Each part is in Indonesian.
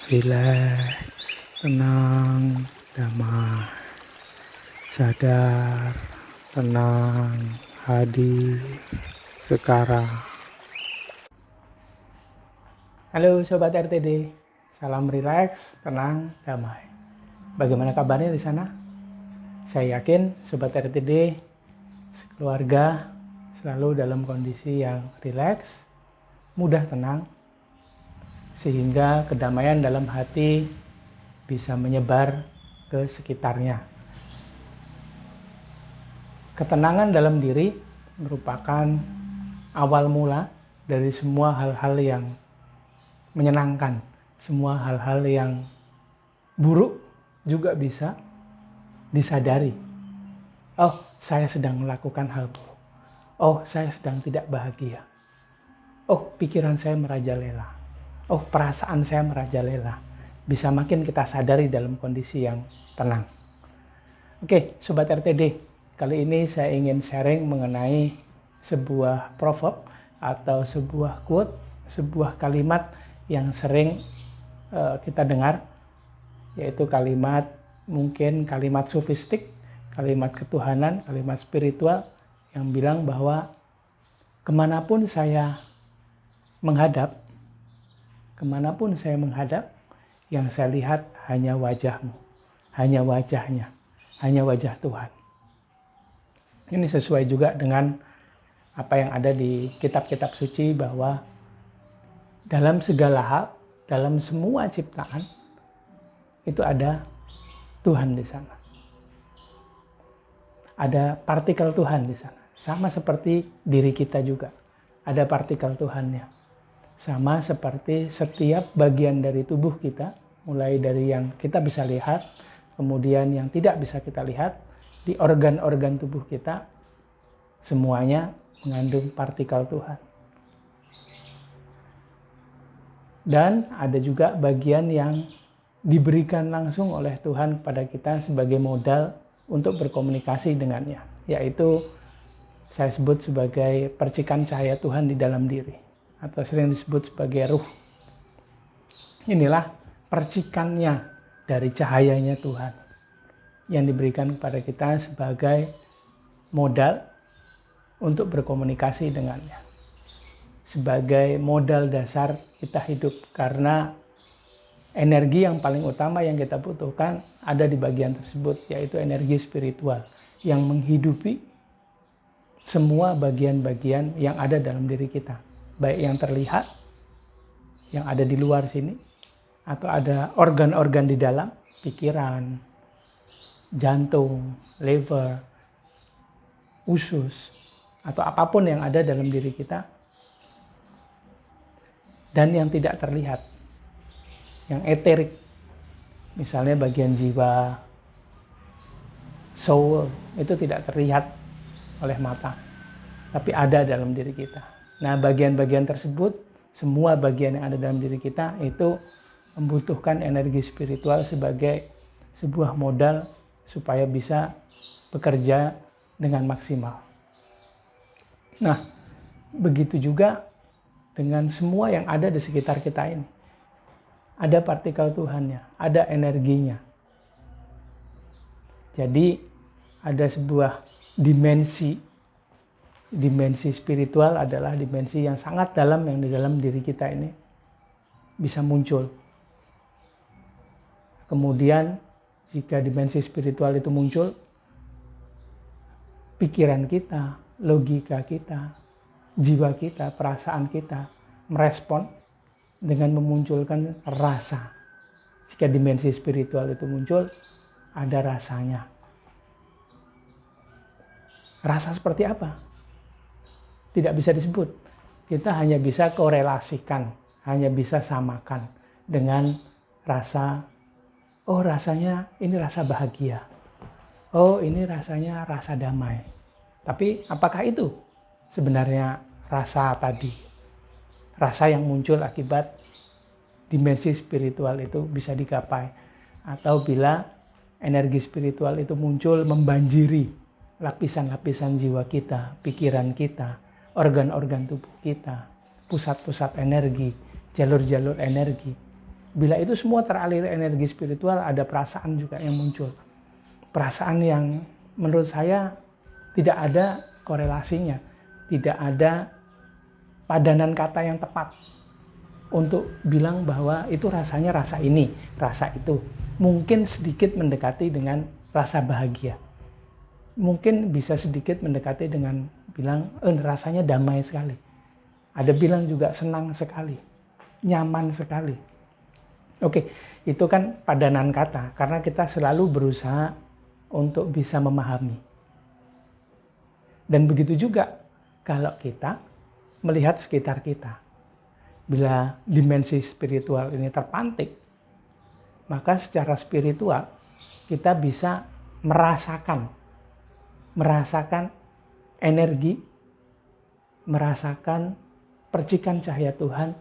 Rileks, tenang, damai, sadar, tenang, hadir, sekarang. Halo Sobat RTD, salam rileks, tenang, damai. Bagaimana kabarnya di sana? Saya yakin Sobat RTD sekeluarga selalu dalam kondisi yang rileks, mudah tenang, sehingga kedamaian dalam hati bisa menyebar ke sekitarnya. Ketenangan dalam diri merupakan awal mula dari semua hal-hal yang menyenangkan. Semua hal-hal yang buruk juga bisa disadari. Oh, saya sedang melakukan hal buruk. Oh, saya sedang tidak bahagia. Oh, pikiran saya merajalela. Oh, perasaan saya merajalela. Bisa makin kita sadari dalam kondisi yang tenang. Oke, Sobat RTD, kali ini saya ingin sharing mengenai sebuah proverb atau sebuah quote, sebuah kalimat yang sering kita dengar, yaitu mungkin kalimat sofistik, kalimat ketuhanan, kalimat spiritual yang bilang bahwa kemanapun saya menghadap, yang saya lihat hanya wajahmu, hanya wajahnya, hanya wajah Tuhan. Ini sesuai juga dengan apa yang ada di kitab-kitab suci, bahwa dalam segala hal, dalam semua ciptaan, itu ada Tuhan di sana. Ada partikel Tuhan di sana. Sama seperti diri kita juga. Ada partikel Tuhannya. Sama seperti setiap bagian dari tubuh kita, mulai dari yang kita bisa lihat, kemudian yang tidak bisa kita lihat, di organ-organ tubuh kita, semuanya mengandung partikel Tuhan. Dan ada juga bagian yang diberikan langsung oleh Tuhan kepada kita sebagai modal untuk berkomunikasi dengannya, yaitu saya sebut sebagai percikan cahaya Tuhan di dalam diri, atau sering disebut sebagai ruh. Inilah percikannya dari cahayanya Tuhan yang diberikan kepada kita sebagai modal untuk berkomunikasi dengannya, sebagai modal dasar kita hidup, karena energi yang paling utama yang kita butuhkan ada di bagian tersebut, yaitu energi spiritual yang menghidupi semua bagian-bagian yang ada dalam diri kita, baik yang terlihat, yang ada di luar sini, atau ada organ-organ di dalam, pikiran, jantung, liver, usus, atau apapun yang ada dalam diri kita, dan yang tidak terlihat, yang eterik, misalnya bagian jiwa, soul, itu tidak terlihat oleh mata, tapi ada dalam diri kita. Nah, bagian-bagian tersebut, semua bagian yang ada dalam diri kita itu membutuhkan energi spiritual sebagai sebuah modal supaya bisa bekerja dengan maksimal. Nah, begitu juga dengan semua yang ada di sekitar kita ini. Ada partikel Tuhannya, ada energinya. Jadi ada sebuah dimensi spiritual, adalah dimensi yang sangat dalam yang di dalam diri kita ini bisa muncul. Kemudian jika dimensi spiritual itu muncul, pikiran kita, logika kita, jiwa kita, perasaan kita merespon dengan memunculkan rasa. Jika dimensi spiritual itu muncul, ada rasanya. Rasa seperti apa? Tidak bisa disebut. Kita hanya bisa korelasikan, hanya bisa samakan dengan rasa, oh rasanya ini rasa bahagia. Oh ini rasanya rasa damai. Tapi apakah itu sebenarnya rasa tadi? Rasa yang muncul akibat dimensi spiritual itu bisa digapai. Atau bila energi spiritual itu muncul membanjiri lapisan-lapisan jiwa kita, pikiran kita, organ-organ tubuh kita, pusat-pusat energi, jalur-jalur energi, Bila itu semua teralir energi spiritual, ada perasaan juga yang muncul. Perasaan yang menurut saya tidak ada korelasinya, tidak ada padanan kata yang tepat untuk bilang bahwa itu rasanya rasa ini, rasa itu. Mungkin sedikit mendekati dengan rasa bahagia. Mungkin bisa sedikit mendekati dengan bilang, rasanya damai sekali. Ada bilang juga senang sekali, nyaman sekali. Oke, itu kan padanan kata, karena kita selalu berusaha untuk bisa memahami. Dan begitu juga kalau kita melihat sekitar kita. Bila dimensi spiritual ini terpantik, maka secara spiritual kita bisa merasakan energi, merasakan percikan cahaya Tuhan,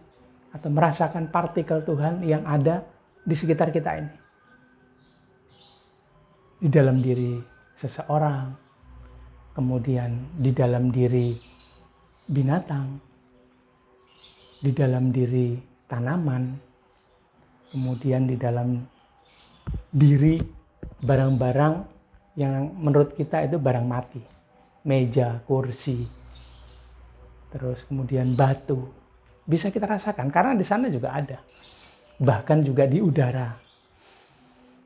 atau merasakan partikel Tuhan yang ada di sekitar kita ini. Di dalam diri seseorang, kemudian di dalam diri binatang, di dalam diri tanaman, kemudian di dalam diri barang-barang yang menurut kita itu barang mati. Meja, kursi, terus kemudian batu. Bisa kita rasakan karena di sana juga ada. Bahkan juga di udara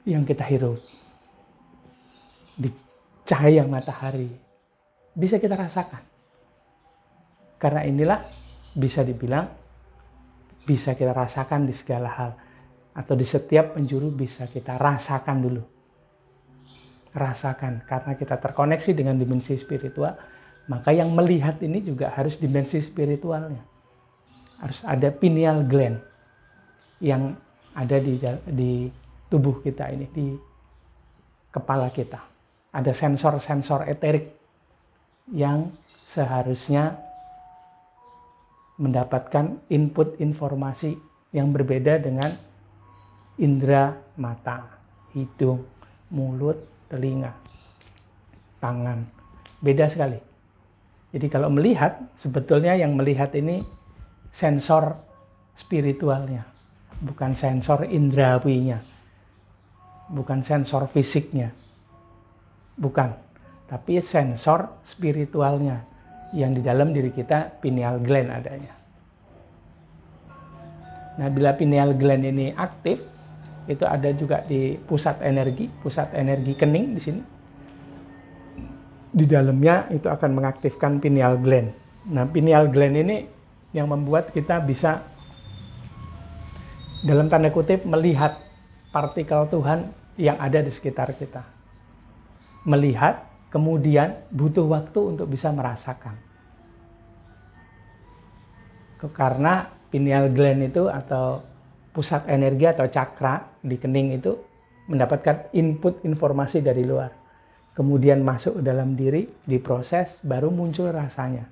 yang kita hirup, di cahaya matahari, bisa kita rasakan. Karena inilah bisa dibilang bisa kita rasakan di segala hal, atau di setiap penjuru bisa kita rasakan dulu. Rasakan, karena kita terkoneksi dengan dimensi spiritual, maka yang melihat ini juga harus dimensi spiritualnya. Harus ada pineal gland yang ada di tubuh kita ini, di kepala kita. Ada sensor-sensor eterik yang seharusnya mendapatkan input informasi yang berbeda dengan indera mata, hidung, mulut, telinga, tangan. Beda sekali. Jadi kalau melihat, sebetulnya yang melihat ini sensor spiritualnya, bukan sensor indrawinya, bukan sensor fisiknya, bukan, tapi sensor spiritualnya yang di dalam diri kita, pineal gland adanya. Nah, bila pineal gland ini aktif, itu ada juga di pusat energi kening di sini. Di dalamnya itu akan mengaktifkan pineal gland. Nah, pineal gland ini yang membuat kita bisa dalam tanda kutip melihat partikel Tuhan yang ada di sekitar kita. Melihat, kemudian butuh waktu untuk bisa merasakan. Karena pineal gland itu atau pusat energi atau cakra di kening itu mendapatkan input informasi dari luar. Kemudian masuk ke dalam diri, diproses, baru muncul rasanya.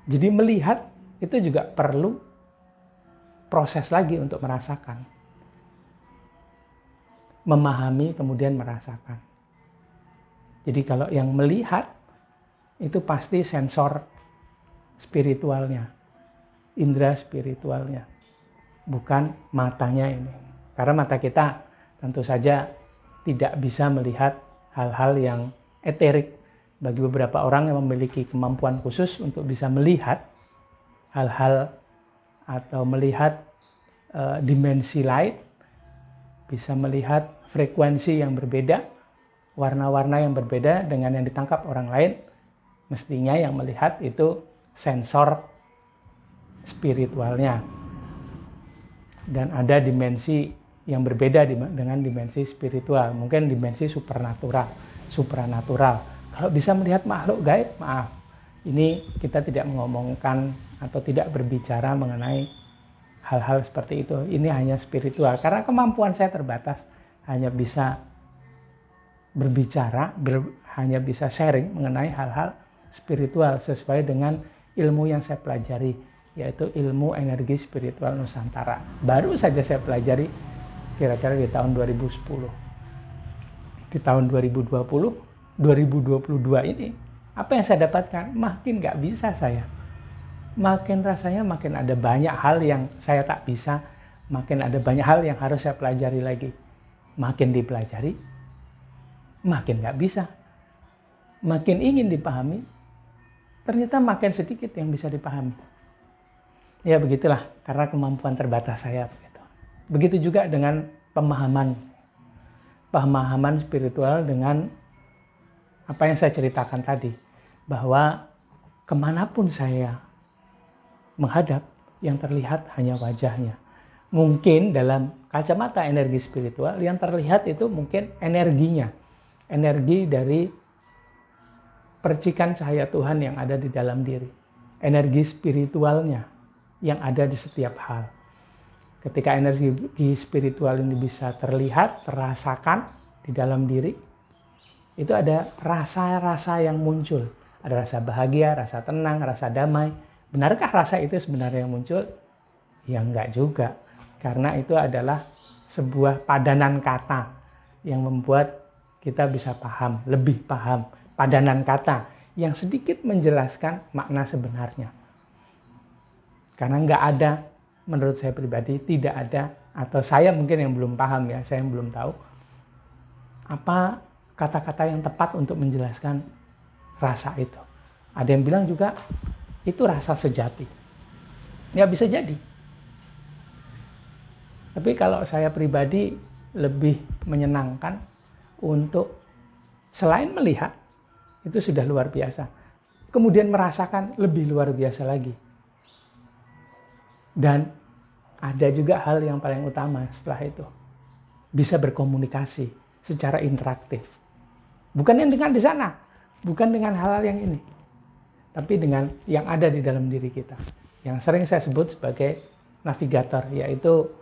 Jadi melihat itu juga perlu proses lagi untuk merasakan. Memahami kemudian merasakan. Jadi kalau yang melihat itu pasti sensor spiritualnya, indera spiritualnya, bukan matanya ini. Karena mata kita tentu saja tidak bisa melihat hal-hal yang eterik. Bagi beberapa orang yang memiliki kemampuan khusus untuk bisa melihat hal-hal atau melihat dimensi lain, bisa melihat frekuensi yang berbeda, warna-warna yang berbeda dengan yang ditangkap orang lain, mestinya yang melihat itu sensor spiritualnya. Dan ada dimensi yang berbeda dengan dimensi spiritual, mungkin dimensi supranatural. Kalau bisa melihat makhluk gaib, maaf, ini kita tidak mengomongkan atau tidak berbicara mengenai hal-hal seperti itu. Ini hanya spiritual, karena kemampuan saya terbatas, hanya bisa berbicara, hanya bisa sharing mengenai hal-hal spiritual sesuai dengan ilmu yang saya pelajari, yaitu ilmu energi spiritual Nusantara. Baru saja saya pelajari kira-kira di tahun 2010. Di tahun 2022 ini, apa yang saya dapatkan? Makin gak bisa saya. Makin rasanya makin ada banyak hal yang saya tak bisa, makin ada banyak hal yang harus saya pelajari lagi. Makin dipelajari, makin nggak bisa. Makin ingin dipahami, ternyata makin sedikit yang bisa dipahami. Ya begitulah, karena kemampuan terbatas saya. Begitu juga dengan pemahaman spiritual dengan apa yang saya ceritakan tadi. Bahwa kemanapun saya menghadap, yang terlihat hanya wajahnya. Mungkin dalam kacamata energi spiritual, yang terlihat itu mungkin energinya. Energi dari percikan cahaya Tuhan yang ada di dalam diri. Energi spiritualnya yang ada di setiap hal. Ketika energi spiritual ini bisa terlihat, terasakan di dalam diri, itu ada rasa-rasa yang muncul. Ada rasa bahagia, rasa tenang, rasa damai. Benarkah rasa itu sebenarnya yang muncul? Ya enggak juga. Karena itu adalah sebuah padanan kata yang membuat kita bisa paham, lebih paham. Padanan kata yang sedikit menjelaskan makna sebenarnya. Karena enggak ada, menurut saya pribadi, tidak ada, atau saya mungkin yang belum paham ya, saya yang belum tahu, apa kata-kata yang tepat untuk menjelaskan rasa itu. Ada yang bilang juga, itu rasa sejati. Ya bisa jadi. Tapi kalau saya pribadi lebih menyenangkan untuk selain melihat, itu sudah luar biasa. Kemudian merasakan lebih luar biasa lagi. Dan ada juga hal yang paling utama setelah itu. Bisa berkomunikasi secara interaktif. Bukan yang dengan di sana. Bukan dengan hal-hal yang ini. Tapi dengan yang ada di dalam diri kita. Yang sering saya sebut sebagai navigator. Yaitu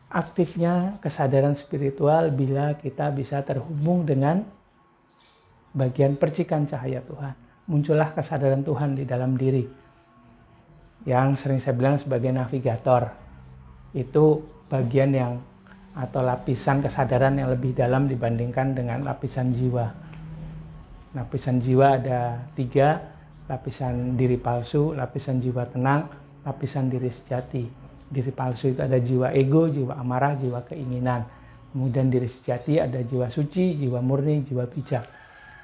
aktifnya kesadaran spiritual bila kita bisa terhubung dengan bagian percikan cahaya Tuhan. Muncullah kesadaran Tuhan di dalam diri. Yang sering saya bilang sebagai navigator. Itu bagian yang atau lapisan kesadaran yang lebih dalam dibandingkan dengan lapisan jiwa. Lapisan jiwa ada 3, lapisan diri palsu, lapisan jiwa tenang, lapisan diri sejati. Diri palsu itu ada jiwa ego, jiwa amarah, jiwa keinginan. Kemudian diri sejati ada jiwa suci, jiwa murni, jiwa bijak.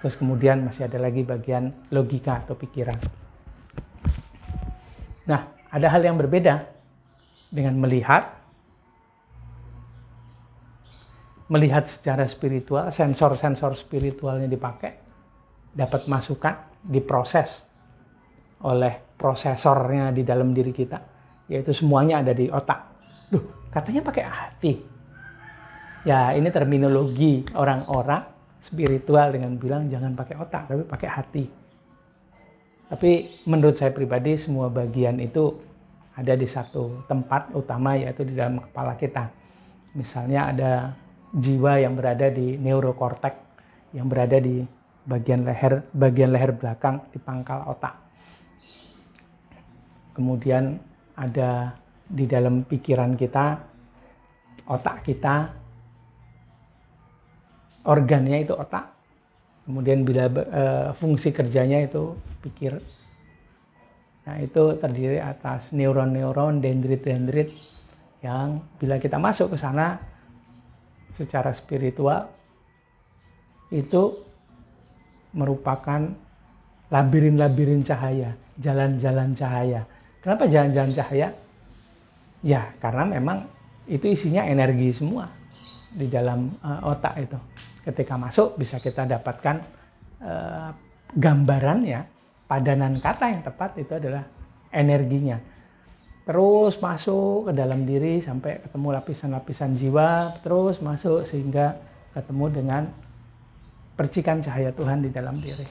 Terus kemudian masih ada lagi bagian logika atau pikiran. Nah, ada hal yang berbeda dengan melihat secara spiritual, sensor-sensor spiritualnya dipakai, dapat masukan, diproses oleh prosesornya di dalam diri kita, yaitu semuanya ada di otak. Duh, katanya pakai hati. Ya, ini terminologi orang-orang spiritual dengan bilang jangan pakai otak, tapi pakai hati. Tapi menurut saya pribadi semua bagian itu ada di satu tempat utama, yaitu di dalam kepala kita. Misalnya ada jiwa yang berada di neurokorteks, yang berada di bagian leher belakang di pangkal otak. Kemudian ada di dalam pikiran kita, otak kita, organnya itu otak. Kemudian bila fungsi kerjanya itu pikir. Nah, itu terdiri atas neuron-neuron, dendrit-dendrit yang bila kita masuk ke sana secara spiritual itu merupakan labirin-labirin cahaya, jalan-jalan cahaya. Kenapa jalan-jalan cahaya? Ya, karena memang itu isinya energi semua di dalam otak itu. Ketika masuk bisa kita dapatkan gambarannya, padanan kata yang tepat itu adalah energinya. Terus masuk ke dalam diri sampai ketemu lapisan-lapisan jiwa, terus masuk sehingga ketemu dengan percikan cahaya Tuhan di dalam diri.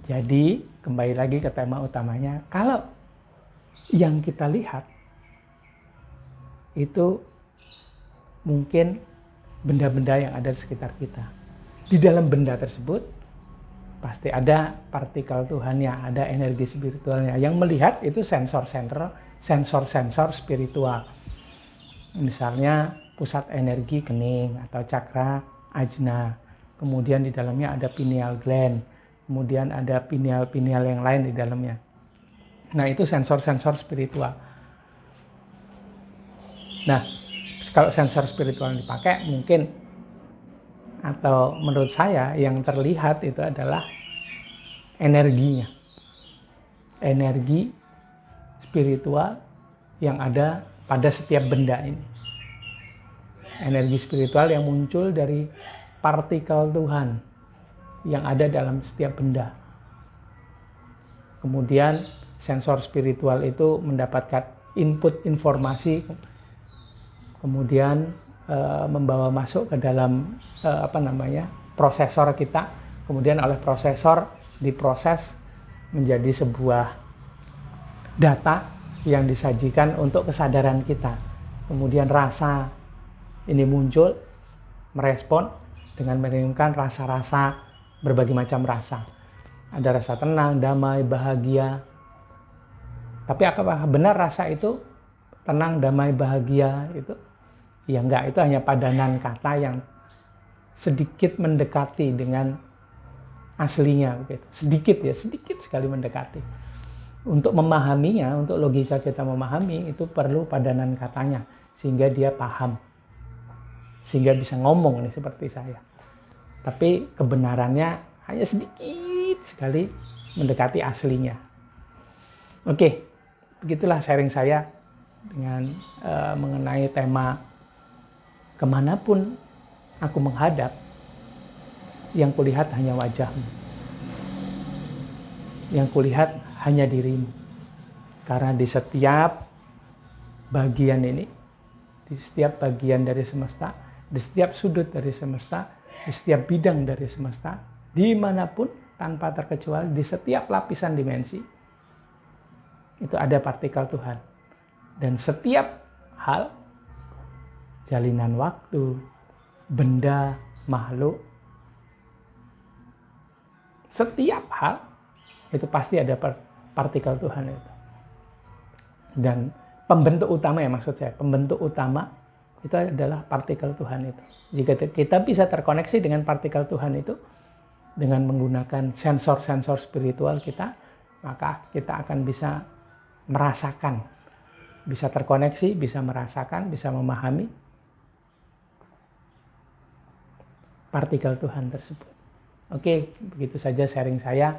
Jadi kembali lagi ke tema utamanya, kalau yang kita lihat itu mungkin benda-benda yang ada di sekitar kita. Di dalam benda tersebut pasti ada partikel Tuhannya, ada energi spiritualnya. Yang melihat itu sensor-sensor spiritual. Misalnya pusat energi kening atau cakra ajna. Kemudian di dalamnya ada pineal gland. Kemudian ada pineal-pineal yang lain di dalamnya. Nah, itu sensor-sensor spiritual. Nah, kalau sensor spiritual yang dipakai mungkin, atau menurut saya yang terlihat itu adalah energinya. Energi spiritual yang ada pada setiap benda ini. Energi spiritual yang muncul dari partikel Tuhan yang ada dalam setiap benda. Kemudian sensor spiritual itu mendapatkan input informasi, kemudian membawa masuk ke dalam prosesor kita, kemudian oleh prosesor diproses menjadi sebuah data yang disajikan untuk kesadaran kita. Kemudian rasa ini muncul, merespon dengan mengirimkan rasa-rasa, berbagai macam rasa. Ada rasa tenang, damai, bahagia. Tapi apakah benar rasa itu tenang, damai, bahagia itu? Ya enggak, itu hanya padanan kata yang sedikit mendekati dengan aslinya, gitu. Sedikit sekali mendekati. Untuk memahaminya, untuk logika kita memahami, itu perlu padanan katanya, sehingga dia paham, sehingga bisa ngomong nih seperti saya. Tapi kebenarannya hanya sedikit sekali mendekati aslinya. Oke, begitulah sharing saya dengan mengenai tema kemanapun aku menghadap, yang kulihat hanya wajahmu. Yang kulihat hanya dirimu. Karena di setiap bagian ini, di setiap bagian dari semesta, di setiap sudut dari semesta, di setiap bidang dari semesta, dimanapun tanpa terkecuali, di setiap lapisan dimensi, itu ada partikel Tuhan. Dan setiap hal, jalinan waktu, benda, makhluk, setiap hal itu pasti ada partikel Tuhan itu. Dan pembentuk utama, pembentuk utama itu adalah partikel Tuhan itu. Jika kita bisa terkoneksi dengan partikel Tuhan itu dengan menggunakan sensor-sensor spiritual kita, maka kita akan bisa merasakan, bisa terkoneksi, bisa merasakan, bisa memahami partikel Tuhan tersebut. Oke, begitu saja sharing saya.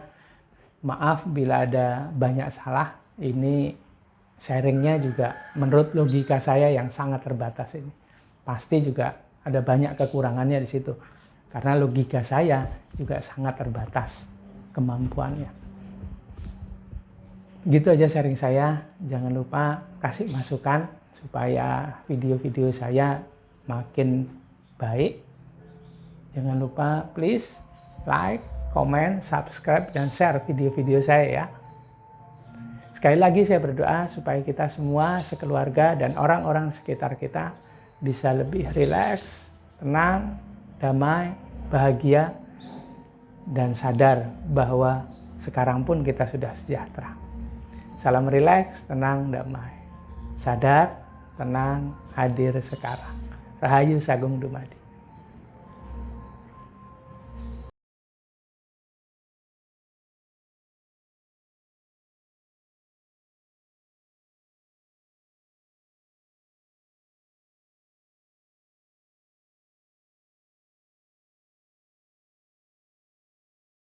Maaf bila ada banyak salah. Ini sharingnya juga menurut logika saya yang sangat terbatas ini. Pasti juga ada banyak kekurangannya di situ. Karena logika saya juga sangat terbatas kemampuannya. Gitu aja sharing saya. Jangan lupa kasih masukan supaya video-video saya makin baik. Jangan lupa please like, comment, subscribe, dan share video-video saya ya. Sekali lagi saya berdoa supaya kita semua sekeluarga dan orang-orang sekitar kita bisa lebih rileks, tenang, damai, bahagia, dan sadar bahwa sekarang pun kita sudah sejahtera. Salam rileks, tenang, damai. Sadar, tenang, hadir sekarang. Rahayu Sagung Dumadi.